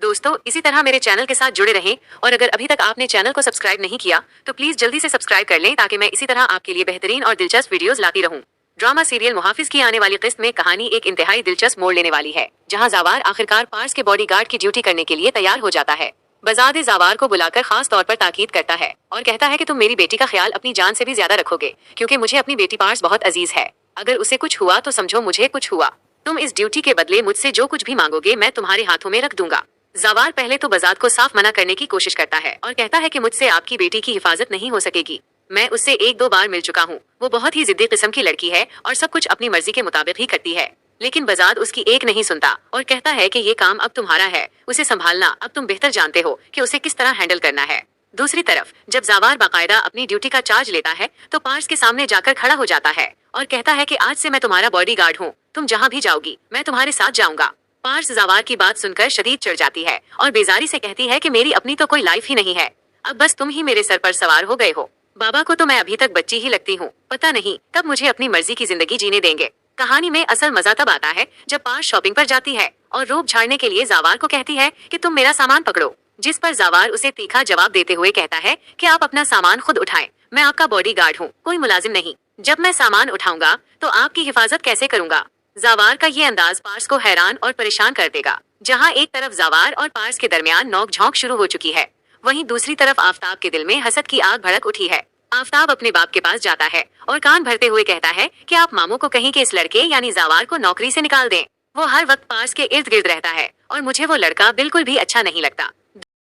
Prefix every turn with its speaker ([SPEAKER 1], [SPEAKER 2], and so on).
[SPEAKER 1] दोस्तों, इसी तरह मेरे चैनल के साथ जुड़े रहें और अगर अभी तक आपने चैनल को सब्सक्राइब नहीं किया तो प्लीज जल्दी से सब्सक्राइब कर लें ताकि मैं इसी तरह आपके लिए बेहतरीन और दिलचस्प वीडियोस लाती रहूं। ड्रामा सीरियल मुहाफिज की आने वाली किस्त में कहानी एक इंतहाई दिलचस्प मोड़ लेने वाली है, जहां जावार आखिरकार पार्स के बॉडीगार्ड की ड्यूटी करने के लिए तैयार हो जाता है। बजाद जावार को बुलाकर खास तौर पर ताकीद करता है और कहता है कि तुम मेरी बेटी का ख्याल अपनी जान से भी ज्यादा रखोगे, क्योंकि मुझे अपनी बेटी पार्स बहुत अजीज है। अगर उसे कुछ हुआ तो समझो मुझे कुछ हुआ। तुम इस ड्यूटी के बदले मुझसे जो कुछ भी मांगोगे मैं तुम्हारे हाथों में रख दूंगा। जावार पहले तो बजाद को साफ मना करने की कोशिश करता है और कहता है कि मुझसे आपकी बेटी की हिफाजत नहीं हो सकेगी। मैं उससे 1-2 बार मिल चुका हूँ। वो बहुत ही जिद्दी किस्म की लड़की है और सब कुछ अपनी मर्जी के मुताबिक ही करती है। लेकिन बजाद उसकी एक नहीं सुनता और कहता है कि ये काम अब तुम्हारा है, उसे संभालना अब तुम बेहतर जानते हो कि उसे किस तरह हैंडल करना है। दूसरी तरफ जब जावार बाकायदा अपनी ड्यूटी का चार्ज लेता है तो पार्स के सामने जाकर खड़ा हो जाता है और कहता है कि आज से मैं तुम्हारा बॉडीगार्ड हूँ, तुम जहाँ भी जाओगी मैं तुम्हारे साथ जाऊंगा। पार्स जावार की बात सुनकर शदीद चिढ़ जाती है और बेजारी से कहती है कि मेरी अपनी तो कोई लाइफ ही नहीं है, अब बस तुम ही मेरे सर पर सवार हो गए हो। बाबा को तो मैं अभी तक बच्ची ही लगती हूँ, पता नहीं कब मुझे अपनी मर्जी की जिंदगी जीने देंगे। कहानी में असल मजा तब आता है जब पार्स शॉपिंग पर जाती है और रोब झाड़ने के लिए जावार को कहती है कि तुम मेरा सामान पकड़ो, जिस पर जावार उसे तीखा जवाब देते हुए कहता है कि आप अपना सामान खुद उठाएं, मैं आपका बॉडीगार्ड हूँ, कोई मुलाजिम नहीं। जब मैं सामान उठाऊंगा तो आपकी हिफाजत कैसे करूंगा। जावार का ये अंदाज पार्स को हैरान और परेशान कर देगा। जहाँ एक तरफ जावार और पार्स के दरमियान नोक झोंक शुरू हो चुकी है, वहीं दूसरी तरफ आफताब के दिल में हसद की आग भड़क उठी है। आफताब अपने बाप के पास जाता है और कान भरते हुए कहता है कि आप मामू को कहीं कि इस लड़के यानी जावार को नौकरी से निकाल दें। वो हर वक्त पार्स के इर्द गिर्द रहता है और मुझे वो लड़का बिल्कुल भी अच्छा नहीं लगता।